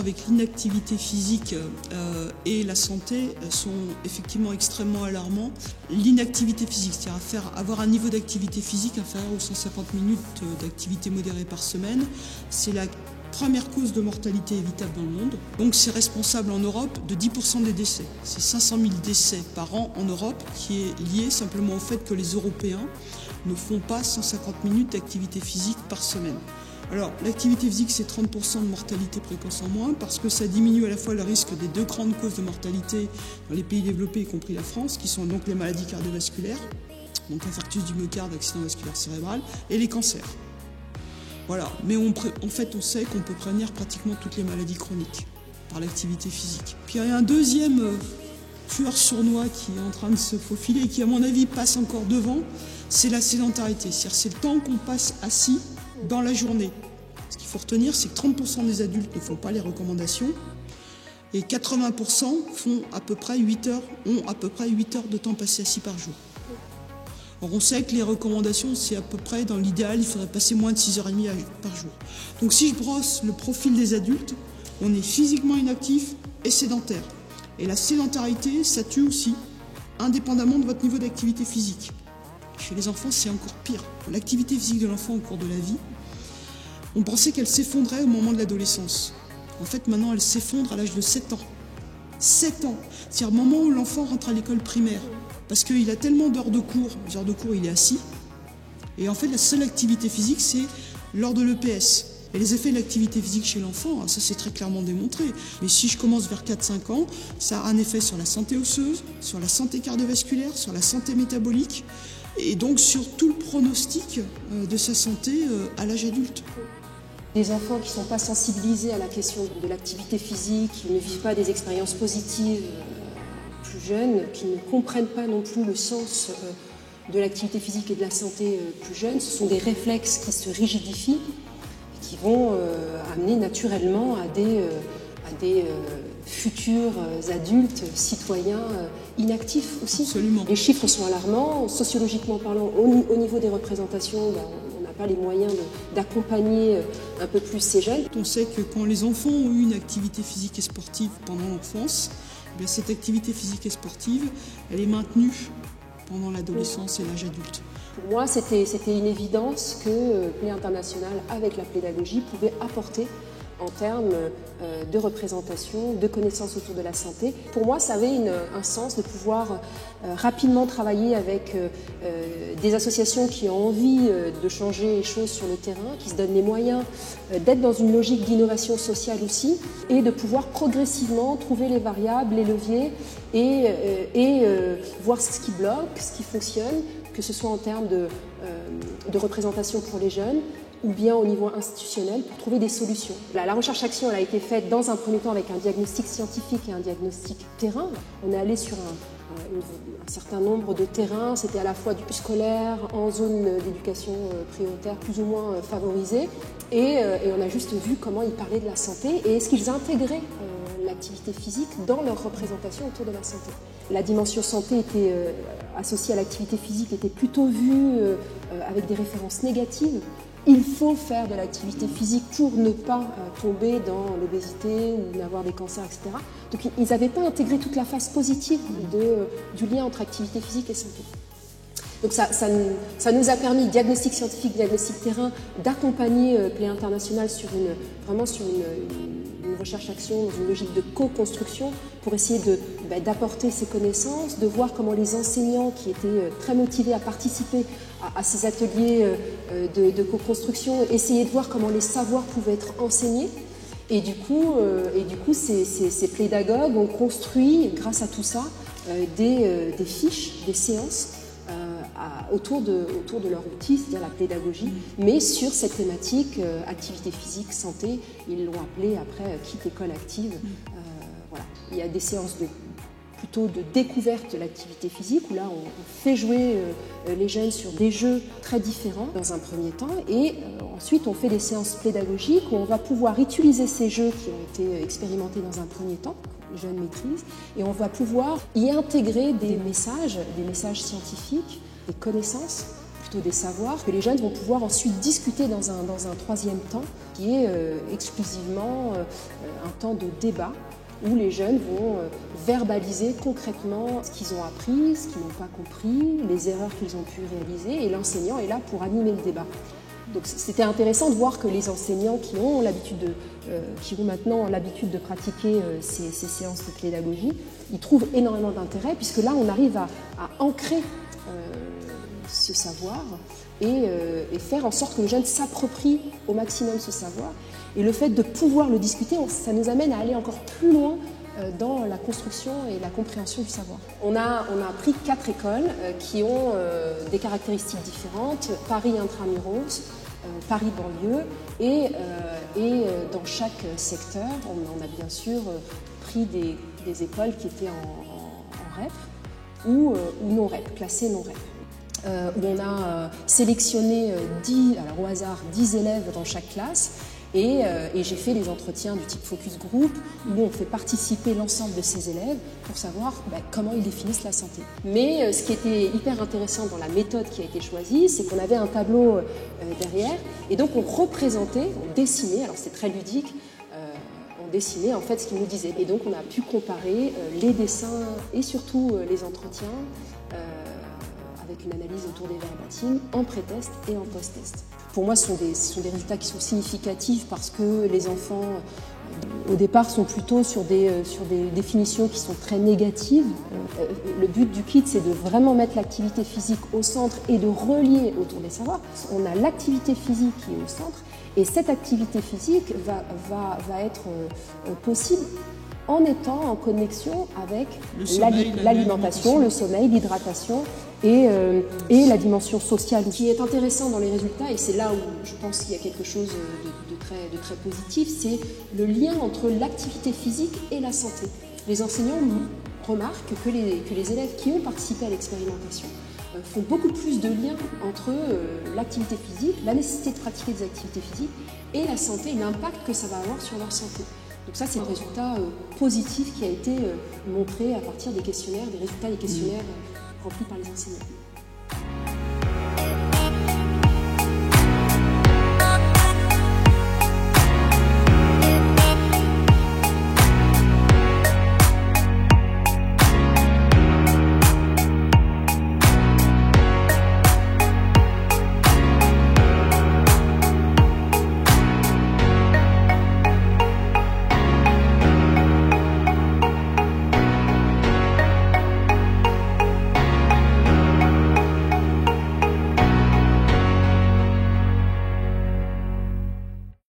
avec l'inactivité physique et la santé sont effectivement extrêmement alarmants. L'inactivité physique, c'est-à-dire avoir un niveau d'activité physique inférieur aux 150 minutes d'activité modérée par semaine, c'est la première cause de mortalité évitable dans le monde. Donc c'est responsable en Europe de 10% des décès. C'est 500 000 décès par an en Europe qui est lié simplement au fait que les Européens ne font pas 150 minutes d'activité physique par semaine. Alors l'activité physique c'est 30% de mortalité précoce en moins parce que ça diminue à la fois le risque des deux grandes causes de mortalité dans les pays développés, y compris la France, qui sont donc les maladies cardiovasculaires, donc infarctus du myocarde, accident vasculaire cérébral, et les cancers. Voilà, mais en fait, on sait qu'on peut prévenir pratiquement toutes les maladies chroniques par l'activité physique. Puis il y a un deuxième tueur sournois qui est en train de se faufiler et qui, à mon avis, passe encore devant, c'est la sédentarité. C'est-à-dire c'est le temps qu'on passe assis dans la journée. Ce qu'il faut retenir, c'est que 30% des adultes ne font pas les recommandations et 80% ont à peu près 8 heures de temps passé assis par jour. Alors on sait que les recommandations, c'est à peu près, dans l'idéal, il faudrait passer moins de 6h30 par jour. Donc si je brosse le profil des adultes, on est physiquement inactif et sédentaire. Et la sédentarité, ça tue aussi, indépendamment de votre niveau d'activité physique. Chez les enfants, c'est encore pire. L'activité physique de l'enfant au cours de la vie, on pensait qu'elle s'effondrait au moment de l'adolescence. En fait, maintenant, elle s'effondre à l'âge de 7 ans. 7 ans, c'est-à-dire au moment où l'enfant rentre à l'école primaire. Parce qu'il a tellement d'heures de cours, il est assis. Et en fait, la seule activité physique, c'est lors de l'EPS. Et les effets de l'activité physique chez l'enfant, ça c'est très clairement démontré. Mais si je commence vers 4-5 ans, ça a un effet sur la santé osseuse, sur la santé cardiovasculaire, sur la santé métabolique, et donc sur tout le pronostic de sa santé à l'âge adulte. Des enfants qui ne sont pas sensibilisés à la question de l'activité physique, qui ne vivent pas des expériences positives plus jeunes, qui ne comprennent pas non plus le sens de l'activité physique et de la santé plus jeunes, ce sont des réflexes qui se rigidifient et qui vont amener naturellement à des futurs adultes, citoyens inactifs aussi. Absolument. Les chiffres sont alarmants, sociologiquement parlant, au niveau des représentations, on n'a pas les moyens d'accompagner un peu plus ces jeunes. On sait que quand les enfants ont eu une activité physique et sportive pendant l'enfance, cette activité physique et sportive, elle est maintenue pendant l'adolescence et l'âge adulte. Pour moi, c'était une évidence que Play International, avec la pédagogie, pouvait apporter en termes de représentation, de connaissances autour de la santé. Pour moi, ça avait un sens de pouvoir rapidement travailler avec des associations qui ont envie de changer les choses sur le terrain, qui se donnent les moyens d'être dans une logique d'innovation sociale aussi, et de pouvoir progressivement trouver les variables, les leviers, et voir ce qui bloque, ce qui fonctionne, que ce soit en termes de représentation pour les jeunes, ou bien au niveau institutionnel, pour trouver des solutions. La recherche-action, elle a été faite dans un premier temps avec un diagnostic scientifique et un diagnostic terrain. On est allé sur un certain nombre de terrains, c'était à la fois du scolaire, en zone d'éducation prioritaire plus ou moins favorisée, et on a juste vu comment ils parlaient de la santé et est-ce qu'ils intégraient l'activité physique dans leur représentation autour de la santé. La dimension santé était associée à l'activité physique était plutôt vue avec des références négatives. Il faut faire de l'activité physique pour ne pas tomber dans l'obésité ou n'avoir des cancers, etc. Donc ils n'avaient pas intégré toute la face positive du lien entre activité physique et santé. Donc ça nous a permis, diagnostic scientifique, diagnostic terrain, d'accompagner Play International vraiment sur une recherche-action, dans une logique de co-construction pour essayer d'apporter ces connaissances, de voir comment les enseignants qui étaient très motivés à participer à ces ateliers de co-construction, essayer de voir comment les savoirs pouvaient être enseignés. Et du coup ces pédagogues ont construit, grâce à tout ça, des fiches, des séances autour de leur outil, c'est-à-dire la pédagogie, mais sur cette thématique activité physique, santé. Ils l'ont appelé après Kit École Active. Voilà. Il y a des séances plutôt de découverte de l'activité physique, où là on fait jouer les jeunes sur des jeux très différents dans un premier temps, et ensuite on fait des séances pédagogiques où on va pouvoir utiliser ces jeux qui ont été expérimentés dans un premier temps, les jeunes maîtrisent, et on va pouvoir y intégrer des messages scientifiques, des connaissances plutôt des savoirs, que les jeunes vont pouvoir ensuite discuter dans un troisième temps, qui est exclusivement un temps de débat, où les jeunes vont verbaliser concrètement ce qu'ils ont appris, ce qu'ils n'ont pas compris, les erreurs qu'ils ont pu réaliser, et l'enseignant est là pour animer le débat. Donc c'était intéressant de voir que les enseignants qui ont maintenant l'habitude de pratiquer ces séances de pédagogie, ils trouvent énormément d'intérêt, puisque là on arrive à ancrer ce savoir et faire en sorte que le jeune s'approprie au maximum ce savoir. Et le fait de pouvoir le discuter, ça nous amène à aller encore plus loin dans la construction et la compréhension du savoir. On a pris 4 écoles qui ont des caractéristiques différentes: Paris intramuros, Paris banlieue, et dans chaque secteur, on a bien sûr pris des écoles qui étaient en REP ou non REP, classées non REP. Où on a sélectionné au hasard 10 élèves dans chaque classe, et j'ai fait les entretiens du type focus group, où on fait participer l'ensemble de ces élèves pour savoir comment ils définissent la santé. Mais ce qui était hyper intéressant dans la méthode qui a été choisie, c'est qu'on avait un tableau derrière, et donc on représentait, on dessinait, alors c'est très ludique, on dessinait en fait ce qu'ils nous disaient. Et donc on a pu comparer les dessins et surtout les entretiens avec une analyse autour des verbatims en pré-test et en post-test. Pour moi, ce sont des résultats qui sont significatifs, parce que les enfants, au départ, sont plutôt sur des définitions qui sont très négatives. Le but du kit, c'est de vraiment mettre l'activité physique au centre et de relier autour des savoirs. On a l'activité physique qui est au centre, et cette activité physique va être possible en étant en connexion avec l'alimentation, le sommeil, l'hydratation et la dimension sociale. Ce qui est intéressant dans les résultats, et c'est là où je pense qu'il y a quelque chose de très positif, c'est le lien entre l'activité physique et la santé. Les enseignants remarquent que les élèves qui ont participé à l'expérimentation font beaucoup plus de liens entre l'activité physique, la nécessité de pratiquer des activités physiques, et la santé, et l'impact que ça va avoir sur leur santé. Donc ça, c'est un résultat positif qui a été montré à partir des questionnaires, des résultats des questionnaires remplis par les enseignants.